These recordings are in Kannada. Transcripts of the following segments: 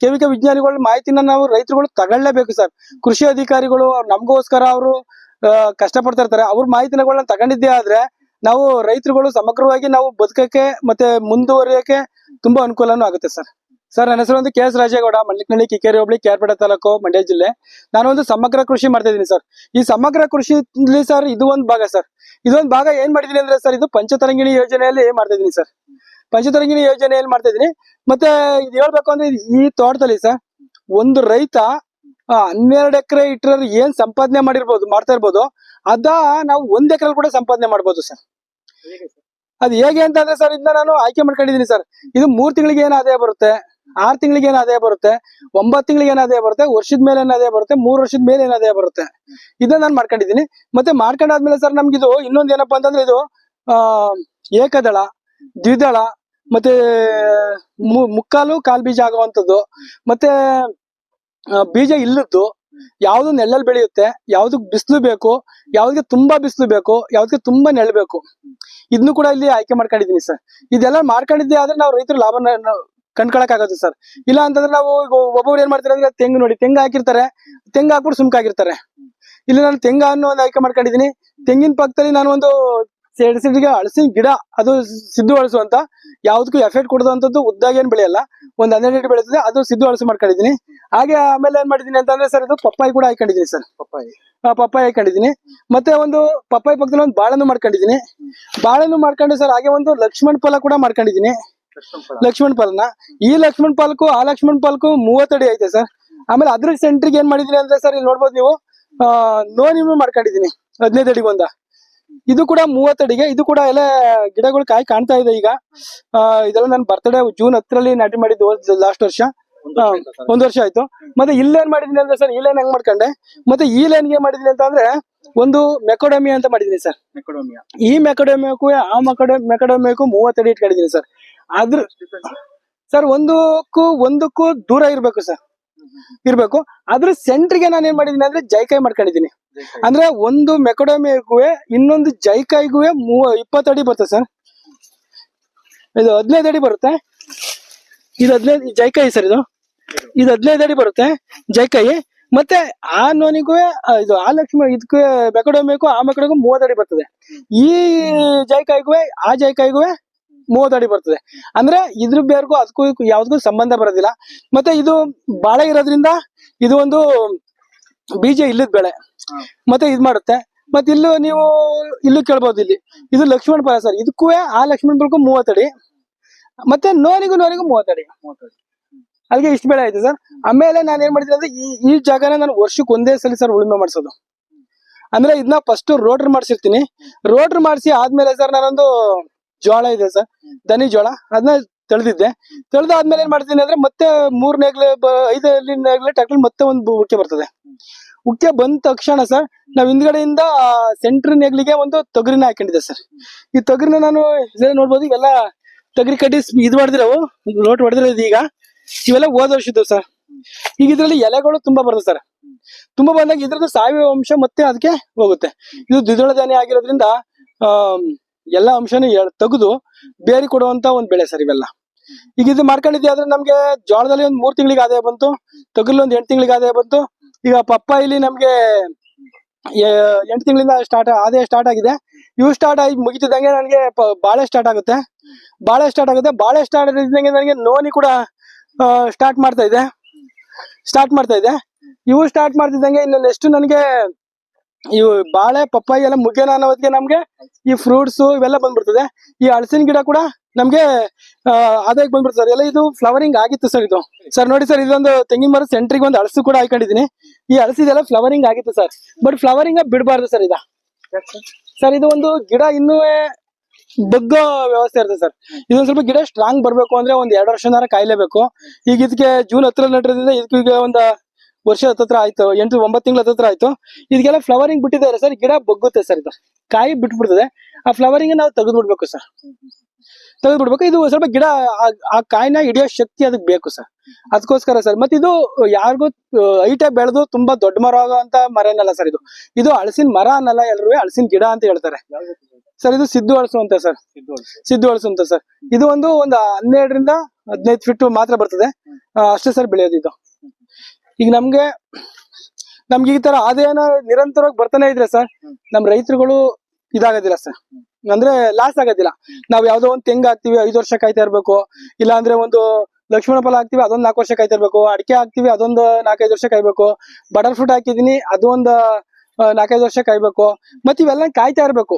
ಕೆವಿಕೆ ವಿಜ್ಞಾನಿಗಳ ಮಾಹಿತಿನ ನಾವು ರೈತರುಗಳು ತಗೊಳ್ಳೇಬೇಕು ಸರ್. ಕೃಷಿ ಅಧಿಕಾರಿಗಳು ನಮಗೋಸ್ಕರ ಅವರು ಕಷ್ಟಪಡ್ತಾ ಇರ್ತಾರೆ. ಅವ್ರ ಮಾಹಿತಿಗಳನ್ನ ತಗೊಂಡಿದ್ದೇ ಆದ್ರೆ ನಾವು ರೈತರುಗಳು ಸಮಗ್ರವಾಗಿ ನಾವು ಬದುಕಕ್ಕೆ ಮತ್ತೆ ಮುಂದುವರಿಯಕ್ಕೆ ತುಂಬಾ ಅನುಕೂಲನೂ ಆಗುತ್ತೆ ಸರ್. ಸರ್ ನನ್ನ ಹೆಸರು ಒಂದು KS ರಾಜೇಗೌಡ, ಮಲ್ಲಿಕನಹಳ್ಳಿ, ಕಿಕ್ಕೇರಿ ಹೋಬಳಿ, KR ತಾಲೂಕು, ಮಂಡ್ಯ ಜಿಲ್ಲೆ. ನಾನು ಒಂದು ಸಮಗ್ರ ಕೃಷಿ ಮಾಡ್ತಾ ಇದ್ದೀನಿ ಸರ್. ಈ ಸಮಗ್ರ ಕೃಷಿ ಸರ್ ಇದು ಒಂದು ಭಾಗ ಸರ್. ಇದೊಂದು ಭಾಗ ಏನ್ ಮಾಡಿದೀನಿ ಅಂದ್ರೆ ಸರ್, ಇದು ಪಂಚತರಂಗಿಣಿ ಯೋಜನೆಯಲ್ಲಿ ಮಾಡ್ತಾ ಇದೀನಿ ಸರ್. ಪಂಚತರಂಗಿಣಿ ಯೋಜನೆಯಲ್ಲಿ ಮಾಡ್ತಾ ಇದೀನಿ. ಮತ್ತೆ ಇದು ಹೇಳ್ಬೇಕು ಅಂದ್ರೆ ಈ ತೋಟದಲ್ಲಿ ಸರ್ ಒಂದು ರೈತ 12 ಎಕರೆ ಇಟ್ಟರೆ ಏನ್ ಸಂಪಾದನೆ ಮಾಡ್ತಾ ಇರ್ಬೋದು ಅದ ನಾವು 1 ಎಕರೆ ಕೂಡ ಸಂಪಾದನೆ ಮಾಡ್ಬೋದು ಸರ್. ಅದು ಹೇಗೆ ಅಂತಂದ್ರೆ ಸರ್, ಇದನ್ನ ನಾನು ಆಯ್ಕೆ ಮಾಡ್ಕೊಂಡಿದೀನಿ ಸರ್. ಇದು 3 ತಿಂಗಳಿಗೆ ಏನ್ ಆದಾಯ ಬರುತ್ತೆ, 6 ತಿಂಗಳಿಗೆ ಏನ್ ಆದಾಯ ಬರುತ್ತೆ, 9 ತಿಂಗಳಿಗೆ ಏನ್ ಆದಾಯ ಬರುತ್ತೆ, ವರ್ಷದ ಮೇಲೆ ಏನ್ ಆದಾಯ ಬರುತ್ತೆ, 3 ವರ್ಷದ ಮೇಲೆ ಏನ್ ಆದಾಯ ಬರುತ್ತೆ, ಇದನ್ನ ನಾನು ಮಾಡ್ಕೊಂಡಿದೀನಿ. ಮತ್ತೆ ಮಾಡ್ಕೊಂಡಾದ್ಮೇಲೆ ಸರ್ ನಮ್ಗಿದು ಇನ್ನೊಂದು ಏನಪ್ಪಾ ಅಂತಂದ್ರೆ ಇದು ಏಕದಳ, ದ್ವಿದಳ ಮತ್ತೆ ಮುಕ್ಕಾಲು ಕಾಲ್ ಬೀಜ ಆಗುವಂತದ್ದು, ಮತ್ತೆ ಬೀಜ ಇಲ್ಲದ್ದು, ಯಾವ್ದು ನೆಳ್ಳಲ್ಲಿ ಬೆಳೆಯುತ್ತೆ, ಯಾವ್ದಕ್ ಬಿಸಿಲು ಬೇಕು, ಯಾವ್ದಕ್ಕೆ ತುಂಬಾ ಬಿಸಿಲು ಬೇಕು, ಯಾವ್ದಕ್ಕೆ ತುಂಬಾ ನೆಳಬೇಕು, ಇದನ್ನು ಕೂಡ ಇಲ್ಲಿ ಆಯ್ಕೆ ಮಾಡ್ಕೊಂಡಿದೀನಿ ಸರ್. ಇದೆಲ್ಲ ಮಾಡ್ಕೊಂಡಿದ್ದೆ ಆದ್ರೆ ನಾವು ರೈತರು ಲಾಭ ಕಂಡ್ಕೊಳಕ್ ಆಗುತ್ತೆ ಸರ್. ಇಲ್ಲ ಅಂತಂದ್ರೆ ನಾವು ಒಬ್ಬೊಬ್ರು ಏನ್ ಮಾಡ್ತಾರೆ ಅಂದ್ರೆ ತೆಂಗು ನೋಡಿ, ತೆಂಗು ಹಾಕಿರ್ತಾರೆ, ತೆಂಗು ಹಾಕ್ಬಿಟ್ಟು ಸುಮ್ಕಾಗಿರ್ತಾರೆ. ಇಲ್ಲಿ ನಾನು ತೆಂಗು ಅನ್ನೋ ಒಂದು ಆಯ್ಕೆ ಮಾಡ್ಕೊಂಡಿದೀನಿ. ತೆಂಗಿನ ಪಕ್ಕದಲ್ಲಿ ನಾನು ಒಂದು ಸೈಡ್ಗೆ ಹಳಸಿನ ಗಿಡ, ಅದು ಸಿದ್ದು ಹಳಸು ಅಂತ, ಯಾವ್ದಕ್ಕೂ ಎಫೆಕ್ಟ್ ಕೊಡೋದಂತದ್ದು ಉದ್ದಾಗಿ ಏನ್ ಬೆಳೆಯಲ್ಲ, ಒಂದ್ 12 ಅಡಿ ಬೆಳೆದಿದೆ, ಅದು ಸಿದ್ದು ಹಳಸು ಮಾಡ್ಕೊಂಡಿದೀನಿ. ಹಾಗೆ ಆಮೇಲೆ ಏನ್ ಮಾಡಿದೀನಿ ಅಂತಂದ್ರೆ ಸರ್, ಇದು ಪಪ್ಪಾಯಿ ಕೂಡ ಹಾಕೊಂಡಿದೀನಿ ಸರ್. ಪಪ್ಪಾಯಿ ಹಾಕೊಂಡಿದೀನಿ. ಮತ್ತೆ ಒಂದು ಪಪ್ಪಾಯಿ ಪಕ್ಕದಲ್ಲಿ ಒಂದು ಬಾಳೆಹಣ್ಣು ಮಾಡ್ಕೊಂಡಿದೀನಿ. ಬಾಳೆಹಣ್ಣು ಮಾಡ್ಕೊಂಡು ಸರ್ ಹಾಗೆ ಒಂದು ಲಕ್ಷ್ಮಣ ಫಲ ಕೂಡ ಮಾಡ್ಕೊಂಡಿದೀನಿ. ಲಕ್ಷ್ಮಣ ಫಲನ ಈ ಲಕ್ಷ್ಮಣ ಫಲಕ್ಕೂ ಆ ಲಕ್ಷ್ಮಣ ಫಲಕ್ಕೂ 30 ಅಡಿ ಐತೆ ಸರ್. ಆಮೇಲೆ ಅದ್ರ ಸೆಂಟ್ರಿಗೆ ಏನ್ ಮಾಡಿದೀನಿ ಅಂದ್ರೆ ಸರ್, ಇಲ್ಲಿ ನೋಡ್ಬೋದು ನೀವು, ನೋನಿನೂ ಮಾಡ್ಕೊಂಡಿದೀನಿ 15 ಅಡಿಗೆ ಒಂದ. ಇದು ಕೂಡ 30 ಅಡಿಗೆ. ಇದು ಕೂಡ ಎಲ್ಲ ಗಿಡಗಳು ಕಾಯಿ ಕಾಣ್ತಾ ಇದೆ ಈಗ. ಇದೆಲ್ಲ ನಾನು ಬರ್ತಡೇ ಜೂನ್ 10ರಲ್ಲಿ ನಾಟಿ ಮಾಡಿದ್ದು ಲಾಸ್ಟ್ ವರ್ಷ. 1 ವರ್ಷ ಆಯ್ತು. ಮತ್ತೆ ಇಲ್ಲೇನ್ ಮಾಡಿದೀನಿ ಅಂದ್ರೆ ಸರ್, ಈ ಲೈನ್ ಹೆಂಗ್ ಮಾಡ್ಕೊಂಡೆ, ಮತ್ತೆ ಈ ಲೈನ್ಗೆ ಏನ್ ಮಾಡಿದೀನಿ ಅಂತ ಅಂದ್ರೆ ಒಂದು ಮೆಕೋಡಮಿಯಾ ಅಂತ ಮಾಡಿದೀನಿ ಸರ್. ಈ ಮೆಕೋಡಮಿಯಾಕ್ಕೂ ಆ ಮೆಕೋಡಮಿಯಾಕ್ಕೂ 30 ಅಡಿ ಇಟ್ಕೊಂಡಿದೀನಿ ಸರ್. ಆದ್ರ ಸರ್ ಒಂದಕ್ಕೂ ದೂರ ಇರ್ಬೇಕು ಸರ್, ಇರ್ಬೇಕು. ಅದ್ರ ಸೆಂಟ್ರಿಗೆ ನಾನು ಏನ್ ಮಾಡಿದೀನಿ ಅಂದ್ರೆ ಜೈಕಾಯಿ ಮಾಡ್ಕೊಂಡಿದೀನಿ. ಅಂದ್ರೆ ಒಂದು ಮೆಕೋಡಮಿಯಾಗೂ ಇನ್ನೊಂದು ಜೈಕಾಯಿಗೂ 20 ಅಡಿ ಬರುತ್ತೆ ಸರ್. ಇದು 15 ಅಡಿ ಬರುತ್ತೆ. ಇದು 15 ಜೈಕಾಯಿ ಸರ್. ಇದು 15 ಅಡಿ ಬರುತ್ತೆ ಜೈಕಾಯಿ. ಮತ್ತೆ ಆ ನೋನಿಗೂ ಇದು ಆ ಲಕ್ಷ್ಮಿ ಇದಕ್ಕೂ ಮೆಕೋಡಮಿಯಾಗೂ ಆ ಮೆಕೋಡಮಿಗೂ 30 ಅಡಿ ಬರ್ತದೆ. ಈ ಜೈಕಾಯಿಗೂ ಆ ಜೈಕಾಯಿಗೂ 30 ಅಡಿ ಬರ್ತದೆ. ಅಂದ್ರೆ ಇದ್ರ ಬೇರ್ಗೂ ಅದಕ್ಕೂ ಯಾವ್ದಕ್ಕೂ ಸಂಬಂಧ ಬರೋದಿಲ್ಲ. ಮತ್ತೆ ಇದು ಬಾಳೆ ಇರೋದ್ರಿಂದ ಇದು ಒಂದು ಬೀಜ ಇಲ್ಲದ ಬೆಳೆ, ಮತ್ತೆ ಇದ್ ಮಾಡುತ್ತೆ. ಮತ್ತೆ ಇಲ್ಲೂ ಕೇಳ್ಬೋದು, ಇದು ಲಕ್ಷ್ಮಣ ಫಲ ಸರ್. ಇದಕ್ಕೂ ಆ ಲಕ್ಷ್ಮಣ ಫಲಕ್ಕೂ 30 ಅಡಿ, ಮತ್ತೆ ನೋನಿಗೂ 30 ಅಡಿ. ಅಲ್ಲಿಗೆ ಇಷ್ಟು ಬೆಳೆ ಆಯ್ತು ಸರ್. ಆಮೇಲೆ ನಾನು ಏನ್ ಮಾಡಿದ್ದೀನಿ ಅಂದ್ರೆ ಈ ಜಾಗನ ನಾನು ವರ್ಷಕ್ಕೆ ಒಂದೇ ಸಲ ಸರ್ ಉಳುಮೆ ಮಾಡ್ಸೋದು. ಅಂದ್ರೆ ಇದನ್ನ ಫಸ್ಟ್ ರೋಟರ್ ಮಾಡ್ಸಿರ್ತೀನಿ. ರೋಟರ್ ಮಾಡಿಸಿ ಆದ್ಮೇಲೆ ಸರ್ ನಾನೊಂದು ಜೋಳ ಇದೆ ಸರ್, ದನಿ ಜೋಳ, ಅದನ್ನ ತೆಳ್ದಾದ್ಮೇಲೆ ಏನ್ ಮಾಡ್ತೀನಿ ಅಂದ್ರೆ ಮತ್ತೆ 3 ನೇಗ್ಲೆ 5 ನೇಗ್ಲೆ ಟ್ರ್ಯಾಕ್ಟರ್ ಮತ್ತೆ ಒಂದು ಉಕ್ಕೆ ಬರ್ತದೆ. ಉಕ್ಕೆ ಬಂದ ತಕ್ಷಣ ಸರ್ ನಾವ್ ಹಿಂದ್ಗಡೆಯಿಂದ ಸೆಂಟ್ರ್ ನೇಗ್ಲಿಗೆ ಒಂದು ತೊಗರಿನ ಹಾಕೊಂಡಿದ್ದೆ ಸರ್. ಈ ತೊಗರಿನ ನಾನು ನೋಡ್ಬೋದು, ಇವೆಲ್ಲ ತೊಗರಿ ಕಡ್ಡಿ ಇದು ಹೊಡೆದಿರವು, ಲೋಟ್ ಹೊಡೆದಿರೋದು ಈಗ. ಇವೆಲ್ಲ ಹೋದ ವರ್ಷದ್ದು ಸರ್. ಈಗ ಇದ್ರಲ್ಲಿ ಎಲೆಗಳು ತುಂಬಾ ಬರ್ತದೆ ಸರ್. ತುಂಬಾ ಬಂದಾಗ ಇದ್ರದ್ದು ಸಾವಯವ ಅಂಶ ಮತ್ತೆ ಅದಕ್ಕೆ ಹೋಗುತ್ತೆ. ಇದು ದ್ವಿದಳ ಧಾನ್ಯ ಆಗಿರೋದ್ರಿಂದ ಎಲ್ಲಾ ಅಂಶನೂ ತೆಗೆದು ಬೇರೆ ಕೊಡುವಂತ ಒಂದ್ ಬೆಳೆ ಸರ್ ಇವೆಲ್ಲ. ಈಗ ಇದು ಮಾಡ್ಕೊಂಡಿದ್ದೆ ಆದ್ರೆ ನಮ್ಗೆ ಜೋಳದಲ್ಲಿ ಒಂದ್ 3 ತಿಂಗಳಿಗೆ ಆದಾಯ ಬಂತು, ತೊಗರಿಲಿ ಒಂದ್ 8 ತಿಂಗಳಿಗೆ ಆದಾಯ ಬಂತು. ಈಗ ಪಪ್ಪಾಯಿಲಿ ನಮ್ಗೆ 8 ತಿಂಗಳಿಂದ ಆದಾಯ ಸ್ಟಾರ್ಟ್ ಆಗಿದೆ. ಇವು ಸ್ಟಾರ್ಟ್ ಆಗಿ ಮುಗಿತಿದ್ದಂಗೆ ನನಗೆ ಬಾಳೆ ಸ್ಟಾರ್ಟ್ ಆಗುತ್ತೆ. ಬಾಳೆ ಸ್ಟಾರ್ಟ್ ಆಗಿದ್ದಂಗೆ ನನಗೆ ನೋನಿ ಕೂಡ ಸ್ಟಾರ್ಟ್ ಮಾಡ್ತಾ ಇದೆ. ಇವು ಸ್ಟಾರ್ಟ್ ಮಾಡ್ತಿದ್ದಂಗೆ ಇನ್ನು ನೆಕ್ಸ್ಟ್ ನನಗೆ ಇವು ಬಾಳೆ ಪಪ್ಪಾಯಿ ಎಲ್ಲ ಮುಗಿಯೋಣ ಅನ್ನೋದಕ್ಕೆ ನಮ್ಗೆ ಈ ಫ್ರೂಟ್ಸ್ ಇವೆಲ್ಲ ಬಂದ್ಬಿಡ್ತದೆ. ಈ ಹಲಸಿನ ಗಿಡ ಕೂಡ ನಮ್ಗೆ ಆದಾಯಕ್ಕೆ ಬಂದ್ಬಿಡ್ತದೆ ಸರ್. ಎಲ್ಲ ಇದು ಫ್ಲವರಿಂಗ್ ಆಗಿತ್ತು ಸರ್. ಇದು ಸರ್ ನೋಡಿ ಸರ್, ಇದೊಂದು ತೆಂಗಿನ ಮರ ಸೆಂಟ್ರಿಗೆ ಒಂದು ಹಲಸು ಕೂಡ ಹಾಕೊಂಡಿದೀನಿ. ಈ ಹಲಸಿದೆಲ್ಲ ಫ್ಲವರಿಂಗ್ ಆಗಿತ್ತು ಸರ್. ಬಟ್ ಫ್ಲವರಿಂಗ್ ಬಿಡಬಾರ್ದು ಸರ್. ಸರ್ ಇದು ಒಂದು ಗಿಡ ಇನ್ನೂ ಬಗ್ಗೋ ವ್ಯವಸ್ಥೆ ಇರ್ತದೆ ಸರ್. ಇದೊಂದ್ ಸ್ವಲ್ಪ ಗಿಡ ಸ್ಟ್ರಾಂಗ್ ಬರ್ಬೇಕು ಅಂದ್ರೆ ಒಂದ್ 2 ವರ್ಷನಾರ ಕಾಯ್ಲೇಬೇಕು. ಈಗ ಇದಕ್ಕೆ ಜೂನ್ 10ರಲ್ಲಿ ನಟ್ಟಿರೋದ್ರಿಂದ ಇದಕ್ಕೆ ಒಂದು ವರ್ಷ ಹತ್ತತ್ರ ಆಯ್ತು, 8-9 ತಿಂಗಳ ಹತ್ತತ್ರ ಆಯ್ತು. ಇದಕ್ಕೆಲ್ಲ ಫ್ಲವರಿಂಗ್ ಬಿಟ್ಟಿದ್ದಾರೆ ಸರ್. ಗಿಡ ಬಗ್ಗುತ್ತೆ ಸರ್. ಇದು ಕಾಯಿ ಬಿಟ್ಬಿಡ್ತದೆ. ಆ ಫ್ಲವರಿಂಗ್ ನಾವು ತೆಗೆದ್ಬಿಡ್ಬೇಕು ಸರ್. ಇದು ಸ್ವಲ್ಪ ಗಿಡ ಆ ಕಾಯಿನ ಹಿಡಿಯೋ ಶಕ್ತಿ ಅದಕ್ಕೆ ಬೇಕು ಸರ್. ಅದಕ್ಕೋಸ್ಕರ ಸರ್. ಮತ್ತೆ ಇದು ಯಾರಿಗೂ ಹೈಟಾಗಿ ಬೆಳೆದು ತುಂಬಾ ದೊಡ್ಡ ಮರ ಆಗೋಂತ ಮರ ಏನಲ್ಲ ಸರ್. ಇದು ಹಲಸಿನ ಮರ ಅನ್ನಲ್ಲ, ಎಲ್ಲರೂ ಹಲಸಿನ ಗಿಡ ಅಂತ ಹೇಳ್ತಾರೆ ಸರ್. ಇದು ಸಿದ್ದು ಹಲಸು ಅಂತ ಸರ್. ಇದು ಒಂದು 12ರಿಂದ 15 ಫೀಟ್ ಮಾತ್ರ ಬರ್ತದೆ. ಅಷ್ಟೇ ಸರ್ ಬೆಳೆಯೋದು ಇದು. ಈಗ ನಮ್ಗೆ ಈ ತರ ಆದಾಯನ ನಿರಂತರವಾಗಿ ಬರ್ತಾನೆ ಇದ್ರೆ ಸರ್, ನಮ್ ರೈತರುಗಳು ಇದಾಗೋದಿಲ್ಲ ಸರ್, ಅಂದ್ರೆ ಲಾಸ್ ಆಗೋದಿಲ್ಲ. ನಾವ್ ಯಾವ್ದೋ ಒಂದ್ ತೆಂಗ್ ಹಾಕ್ತಿವಿ 5 ವರ್ಷ ಕಾಯ್ತಾ ಇರ್ಬೇಕು, ಇಲ್ಲ ಅಂದ್ರೆ ಒಂದು ಲಕ್ಷ್ಮಣ ಫಲ ಹಾಕ್ತಿವಿ ಅದೊಂದ್ 4 ವರ್ಷ ಕಾಯ್ತಾ ಇರ್ಬೇಕು, ಅಡಿಕೆ ಹಾಕ್ತಿವಿ ಅದೊಂದು 4-5 ವರ್ಷ ಕಾಯ್ಬೇಕು, ಬಟರ್ ಫ್ರೂಟ್ ಹಾಕಿದೀನಿ ಅದೊಂದ್ 4-5 ವರ್ಷ ಕಾಯ್ಬೇಕು, ಮತ್ ಇವೆಲ್ಲ ಕಾಯ್ತಾ ಇರ್ಬೇಕು.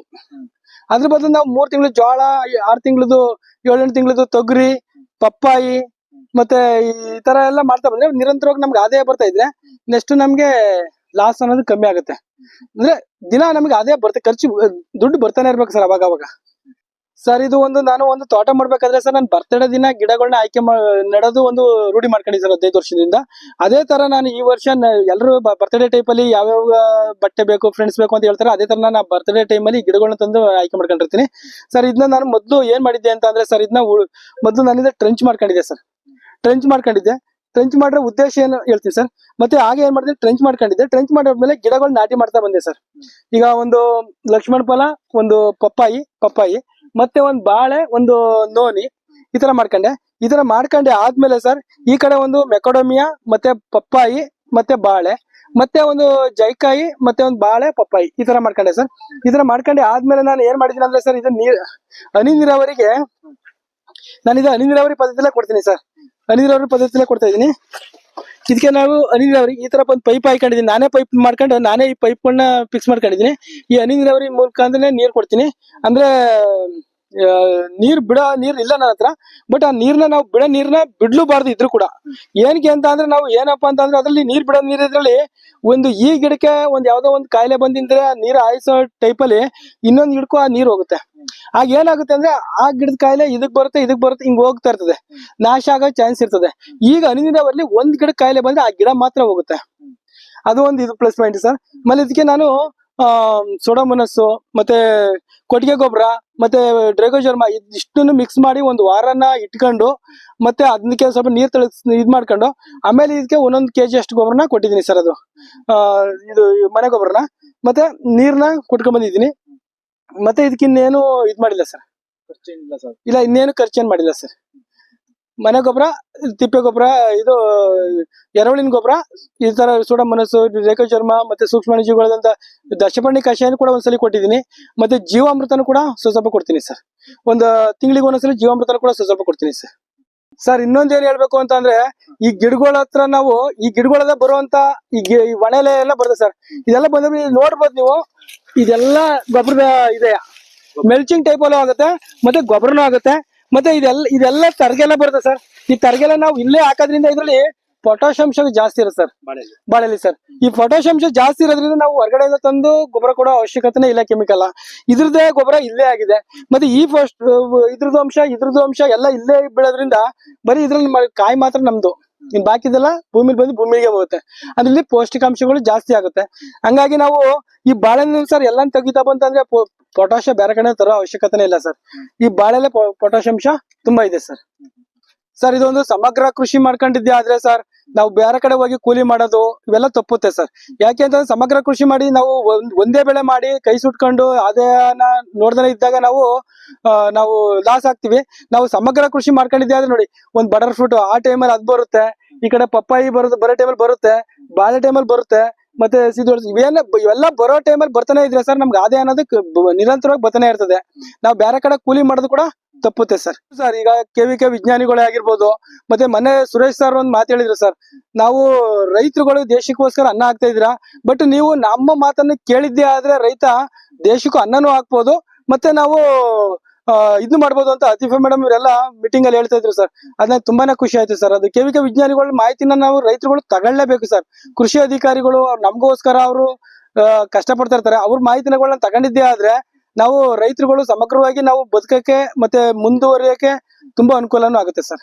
ಅದ್ರ ಬದಲು ನಾವು 3 ತಿಂಗಳು ಜೋಳ, 6 ತಿಂಗಳದು 7-8 ತಿಂಗಳದು ತೊಗರಿ, ಪಪ್ಪಾಯಿ ಮತ್ತೆ ಈ ತರ ಎಲ್ಲ ಮಾಡ್ತಾ ಬಂದ್ರೆ ನಿರಂತರವಾಗಿ ನಮ್ಗೆ ಆದಾಯ ಬರ್ತಾ ಇದ್ರೆ ನೆಕ್ಸ್ಟ್ ನಮ್ಗೆ ಲಾಸ್ ಅನ್ನೋದು ಕಮ್ಮಿ ಆಗುತ್ತೆ. ಅಂದ್ರೆ ದಿನ ನಮ್ಗೆ ಆದಾಯ ಖರ್ಚು ದುಡ್ಡು ಬರ್ತಾನೆ ಇರ್ಬೇಕು ಸರ್ ಅವಾಗ. ಸರ್ ಇದು ನಾನು ಒಂದು ತೋಟ ಮಾಡ್ಬೇಕಾದ್ರೆ ಸರ್ ನಾನು ಬರ್ತಡೇ ದಿನ ಗಿಡಗಳನ್ನ ಆಯ್ಕೆ ನೆಡೋದು ಒಂದು ರೂಢಿ ಮಾಡ್ಕೊಂಡಿದ್ದೆ ಸರ್ 15 ವರ್ಷದಿಂದ. ಅದೇ ತರ ನಾನು ಈ ವರ್ಷ ಎಲ್ಲರೂ ಬರ್ತಡೇ ಟೈಪ್ ಅಲ್ಲಿ ಯಾವ್ಯಾವ ಬಟ್ಟೆ ಬೇಕು, ಫ್ರೆಂಡ್ಸ್ ಬೇಕು ಅಂತ ಹೇಳ್ತಾರೆ, ಅದೇ ತರ ನಾನು ಬರ್ತಡೇ ಟೈಮ್ ಅಲ್ಲಿ ಗಿಡಗಳನ್ನ ತಂದು ಆಯ್ಕೆ ಮಾಡ್ಕೊಂಡಿರ್ತೀನಿ ಸರ್. ಇದನ್ನ ನಾನು ಮೊದಲು ಏನ್ ಮಾಡಿದ್ದೆ ಅಂತ ಅಂದ್ರೆ ಸರ್, ಇದನ್ನ ಮೊದಲು ನಾನಿಂದ ಟ್ರೆಂಚ್ ಮಾಡ್ಕೊಂಡಿದ್ದೆ ಸರ್. ಟ್ರೆಂಚ್ ಮಾಡ್ರೆ ಉದ್ದೇಶ ಏನು ಹೇಳ್ತೀನಿ ಸರ್. ಮತ್ತೆ ಹಾಗೆ ಏನ್ ಮಾಡಿದ್ರೆ ಟ್ರೆಂಚ್ ಮಾಡ್ಕೊಂಡಿದ್ದೆ. ಟ್ರೆಂಚ್ ಮಾಡಿದ್ಮೇಲೆ ಗಿಡಗಳು ನಾಟಿ ಮಾಡ್ತಾ ಬಂದೆ ಸರ್. ಈಗ ಒಂದು ಲಕ್ಷ್ಮಣ ಫಲ, ಒಂದು ಪಪ್ಪಾಯಿ ಮತ್ತೆ ಒಂದು ಬಾಳೆ, ಒಂದು ನೋನಿ, ಈ ತರ ಮಾಡ್ಕೊಂಡೆ. ಈ ತರ ಮಾಡ್ಕೊಂಡೆ ಆದ್ಮೇಲೆ ಸರ್, ಈ ಕಡೆ ಒಂದು ಮೆಕೊಡೋಮಿಯಾ ಮತ್ತೆ ಪಪ್ಪಾಯಿ ಮತ್ತೆ ಬಾಳೆ, ಮತ್ತೆ ಒಂದು ಜೈಕಾಯಿ ಮತ್ತೆ ಒಂದು ಬಾಳೆ ಪಪ್ಪಾಯಿ, ಈ ತರ ಮಾಡ್ಕೊಂಡೆ ಸರ್. ಈ ತರ ಮಾಡ್ಕೊಂಡೆ ಆದ್ಮೇಲೆ ನಾನು ಏನ್ ಮಾಡಿದ್ದೀನಿ ಅಂದ್ರೆ ಸರ್, ಇದು ಹನಿ ನೀರಾವರಿಗೆ ನಾನು ಇದು ಹನಿ ನೀರಾವರಿ ಪದ್ಧತಿಯಲ್ಲೇ ಕೊಡ್ತೀನಿ ಸರ್. ಹನಿ ನೀರಾವರಿ ಪದ್ಧತಿಯಲ್ಲೇ ಕೊಡ್ತಾ ಇದೀನಿ. ಇದಕ್ಕೆ ನಾವು ಹನಿ ನೀರಾವರಿ ಈ ತರ ಒಂದು ಪೈಪ್ ಹಾಕೊಂಡಿದೀನಿ, ನಾನೇ ಪೈಪ್ ಮಾಡ್ಕೊಂಡು ನಾನೇ ಈ ಪೈಪ್ಗಳನ್ನ ಫಿಕ್ಸ್ ಮಾಡ್ಕೊಂಡಿದೀನಿ. ಈ ಹನಿ ನೀರಾವರಿ ಮೂಲಕ ಅಂದ್ರೆ ನೀರ್ ಕೊಡ್ತೀನಿ. ಅಂದ್ರೆ ನೀರ್ ಇಲ್ಲ ನನ್ನ ಹತ್ರ, ಬಟ್ ಆ ನೀರ್ನ ನಾವು ನೀರ್ನ ಬಿಡ್ಲೂಬಾರ್ದು ಇದ್ರು ಕೂಡ. ಏನಕ್ಕೆ ಅಂತ ಅಂದ್ರೆ ನಾವು ಏನಪ್ಪಾ ಅಂತ ಅಂದ್ರೆ ಅದ್ರಲ್ಲಿ ನೀರ್ ಇದ್ರಲ್ಲಿ ಒಂದು ಈ ಗಿಡಕ್ಕೆ ಒಂದ್ ಯಾವ್ದೋ ಒಂದ್ ಕಾಯಿಲೆ ಬಂದಿಂದ್ರೆ ಆ ನೀರ್ ಆಯಿಸೋ ಟೈಪ್ ಅಲ್ಲಿ ಇನ್ನೊಂದ್ ಗಿಡಕ್ಕೂ ಆ ನೀರ್ ಹೋಗುತ್ತೆ. ಆಗ ಏನಾಗುತ್ತೆ ಅಂದ್ರೆ ಆ ಗಿಡದ ಕಾಯಿಲೆ ಇದಕ್ ಬರುತ್ತೆ ಹಿಂಗ್ ಹೋಗ್ತಾ ಇರ್ತದೆ, ನಾಶ ಆಗೋ ಚಾನ್ಸ್ ಇರ್ತದೆ. ಈಗ ಹನಿ ನೀರಾವರಿ ಒಂದ್ ಗಿಡ ಕಾಯಿಲೆ ಬಂದ್ರೆ ಆ ಗಿಡ ಮಾತ್ರ ಹೋಗುತ್ತೆ. ಅದು ಒಂದು ಇದು ಪ್ಲಸ್ ಪಾಯಿಂಟ್ ಸರ್. ಆಮೇಲೆ ಇದಕ್ಕೆ ನಾನು ಸೋಡೋಮೋನಸ್ ಮತ್ತೆ ಕೊಟ್ಟಿಗೆ ಗೊಬ್ಬರ ಮತ್ತೆ ಡ್ರೈಕೋಜರ್ಮ ಇಷ್ಟನ್ನು ಮಿಕ್ಸ್ ಮಾಡಿ ಒಂದು ವಾರನ ಇಟ್ಕೊಂಡು ಮತ್ತೆ ಅದಕ್ಕೆ ಸ್ವಲ್ಪ ನೀರ್ ಇದ್ ಮಾಡ್ಕೊಂಡು ಆಮೇಲೆ ಇದಕ್ಕೆ 1 kg ಅಷ್ಟು ಗೊಬ್ಬರನ ಕೊಟ್ಟಿದ್ದೀನಿ ಸರ್. ಅದು ಇದು ಮನೆ ಗೊಬ್ಬರನ ಮತ್ತೆ ನೀರ್ನ ಕೊಟ್ಕೊಂಡ್ ಬಂದಿದ್ದೀನಿ. ಮತ್ತೆ ಇದಕ್ಕೆ ಇನ್ನೇನು ಇದ್ ಮಾಡಿಲ್ಲ ಸರ್, ಇಲ್ಲ ಇನ್ನೇನು ಖರ್ಚೇನ್ ಮಾಡಿಲ್ಲ ಸರ್. ಮನೆ ಗೊಬ್ಬರ, ತಿಪ್ಪೆ ಗೊಬ್ಬರ, ಇದು ಎರೆಹುಳಿನ ಗೊಬ್ಬರ, ಈ ತರ ಸೋಡೋಮೋನಸ್, ರೇಖೋಚರ್ಮ ಮತ್ತೆ ಸೂಕ್ಷ್ಮಾಣುಜೀವಿಗಳಂತ ದಶಪರ್ಣಿ ಕಷಾಯನ ಕೂಡ ಒಂದ್ಸಲಿ ಕೊಟ್ಟಿದ್ದೀನಿ. ಮತ್ತೆ ಜೀವಾಮೃತನೂ ಕೂಡ ಸ್ವಲ್ಪ ಕೊಡ್ತೀನಿ ಸರ್. ಒಂದು ತಿಂಗಳಿಗೆ ಒಂದೊಂದ್ಸಲಿ ಜೀವಾಮೃತನೂ ಕೂಡ ಸ್ವಲ್ಪ ಕೊಡ್ತೀನಿ ಸರ್. ಸರ್ ಇನ್ನೊಂದ್ ಏನ್ ಹೇಳ್ಬೇಕು ಅಂತ ಅಂದ್ರೆ, ಈ ಗಿಡಗಳ ಹತ್ರ ನಾವು ಈ ಗಿಡಗಳದ ಬರುವಂತ ಈ ಒಣೆಲೆ ಎಲ್ಲ ಬರುತ್ತೆ ಸರ್. ಇದೆಲ್ಲ ಬಂದ್ರೆ ನೋಡ್ಬೋದು ನೀವು, ಇದೆಲ್ಲ ಗೊಬ್ಬರದ ಇದೆ, ಮೆಲ್ಚಿಂಗ್ ಟೈಪ್ ಅಲ್ಲೂ ಆಗುತ್ತೆ ಮತ್ತೆ ಗೊಬ್ಬರನೂ ಆಗುತ್ತೆ. ಮತ್ತೆ ಇದೆಲ್ಲ ತರಗೆಲ್ಲ ಬರುತ್ತೆ ಸರ್. ಈ ತರಗೆಲ್ಲ ನಾವು ಇಲ್ಲೇ ಹಾಕೋದ್ರಿಂದ ಇದ್ರಲ್ಲಿ ಪೊಟ್ಯಾಶ್ ಅಂಶ ಜಾಸ್ತಿ ಇರುತ್ತೆ ಸರ್ ಬಾಳೆಲಿ ಸರ್. ಈ ಪೊಟ್ಯಾಶ್ ಅಂಶ ಜಾಸ್ತಿ ಇರೋದ್ರಿಂದ ನಾವು ಹೊರಗಡೆಯಿಂದ ತಂದು ಗೊಬ್ಬರ ಕೊಡೋ ಅವಶ್ಯಕತೆನೇ ಇಲ್ಲ, ಕೆಮಿಕಲ್ ಇದ್ರದ್ದೇ ಗೊಬ್ಬರ ಇಲ್ಲೇ ಆಗಿದೆ. ಮತ್ತೆ ಈ ಇದ್ರದ್ದು ಅಂಶ ಎಲ್ಲ ಇಲ್ಲೇ ಬೀಳೋದ್ರಿಂದ ಬರೀ ಇದ್ರಲ್ಲಿ ಕಾಯಿ ಮಾತ್ರ ನಮ್ದು, ಇನ್ ಬಾಕಿದೆಲ್ಲ ಭೂಮಿಲಿ ಬಂದು ಭೂಮಿಗೆ ಹೋಗುತ್ತೆ. ಅದ್ರಲ್ಲಿ ಪೌಷ್ಟಿಕಾಂಶಗಳು ಜಾಸ್ತಿ ಆಗುತ್ತೆ. ಹಂಗಾಗಿ ನಾವು ಈ ಬಾಳೆನ ಸರ್ ಎಲ್ಲ ತೆಗಿತಾ ಬಂತಂದ್ರೆ ಪೊಟ್ಯಾಶ ಬೇರೆ ಕಡೆ ತರೋ ಅವಶ್ಯಕತೆನೇ ಇಲ್ಲ ಸರ್. ಈ ಬಾಳೆಲೆ ಪೊಟ್ಯಾಶ್ ಅಂಶ ತುಂಬಾ ಇದೆ ಸರ್. ಸರ್ ಇದೊಂದು ಸಮಗ್ರ ಕೃಷಿ ಮಾಡ್ಕೊಂಡಿದ್ದೆ ಆದ್ರೆ ಸರ್, ನಾವು ಬೇರೆ ಕಡೆ ಹೋಗಿ ಕೂಲಿ ಮಾಡೋದು ಇವೆಲ್ಲ ತಪ್ಪುತ್ತೆ ಸರ್. ಯಾಕೆ ಅಂತಂದ್ರೆ ಸಮಗ್ರ ಕೃಷಿ ಮಾಡಿ ನಾವು ಒಂದೇ ಬೆಳೆ ಮಾಡಿ ಕೈ ಸುಟ್ಕೊಂಡು ಆದಾಯನ ನೋಡ್ದನೆ ಇದ್ದಾಗ ನಾವು ಲಾಸ್ ಆಗ್ತಿವಿ. ನಾವು ಸಮಗ್ರ ಕೃಷಿ ಮಾಡ್ಕೊಂಡಿದ್ದೆ ಆದ್ರೆ ನೋಡಿ, ಒಂದ್ ಬಟರ್ ಫ್ರೂಟ್ ಆ ಟೈಮಲ್ಲಿ ಅದ್ ಬರುತ್ತೆ, ಈ ಕಡೆ ಪಪ್ಪಾಯಿ ಬರೋ ಟೈಮಲ್ಲಿ ಬರುತ್ತೆ, ಬಾಳೆ ಟೈಮಲ್ಲಿ ಬರುತ್ತೆ, ಮತ್ತೆ ಇವೆಲ್ಲ ಬರೋ ಟೈಮಲ್ಲಿ ಬರ್ತಾನೆ ಇದ್ರೆ ಸರ್ ನಮ್ಗೆ ಆದಾಯ ಅನ್ನೋದು ನಿರಂತರವಾಗಿ ಬರ್ತಾನೆ ಇರ್ತದೆ. ನಾವು ಬೇರೆ ಕಡೆ ಕೂಲಿ ಮಾಡೋದು ಕೂಡ ತಪ್ಪುತ್ತೆ ಸರ್. ಈಗ KVK ವಿಜ್ಞಾನಿಗಳೇ ಆಗಿರ್ಬೋದು, ಮತ್ತೆ ಮೊನ್ನೆ ಸುರೇಶ್ ಸರ್ ಒಂದ್ ಮಾತು ಹೇಳಿದ್ರು ಸರ್, ನಾವು ರೈತರುಗಳು ದೇಶಕ್ಕೋಸ್ಕರ ಅನ್ನ ಹಾಕ್ತಾ ಇದೀರಾ, ಬಟ್ ನೀವು ನಮ್ಮ ಮಾತನ್ನು ಕೇಳಿದ್ದೇ ಆದ್ರೆ ರೈತ ದೇಶಕ್ಕೂ ಅನ್ನನೂ ಹಾಕ್ಬೋದು, ಮತ್ತೆ ನಾವು ಇದು ಮಾಡ್ಬೋದು ಅಂತ ಅತಿಫೆ ಮೇಡಮ್ ಇವರೆಲ್ಲ ಮೀಟಿಂಗ್ ಅಲ್ಲಿ ಹೇಳ್ತಾ ಇದ್ರು ಸರ್. ಅದನ್ನ ತುಂಬಾನೇ ಖುಷಿ ಆಯ್ತು ಸರ್. ಅದು KVK ವಿಜ್ಞಾನಿಗಳ ಮಾಹಿತಿನ ನಾವು ರೈತರುಗಳು ತಗೊಳ್ಳೇಬೇಕು ಸರ್. ಕೃಷಿ ಅಧಿಕಾರಿಗಳು ನಮಗೋಸ್ಕರ ಅವರು ಕಷ್ಟ ಪಡ್ತಾ ಇರ್ತಾರೆ, ಅವ್ರ ಮಾಹಿತಿಗಳನ್ನ ತಗೊಂಡಿದ್ದೇ ಆದ್ರೆ ನಾವು ರೈತರುಗಳು ಸಮಗ್ರವಾಗಿ ನಾವು ಬದುಕಕ್ಕೆ ಮತ್ತೆ ಮುಂದುವರಿಯಕ್ಕೆ ತುಂಬಾ ಅನುಕೂಲನೂ ಆಗುತ್ತೆ ಸರ್.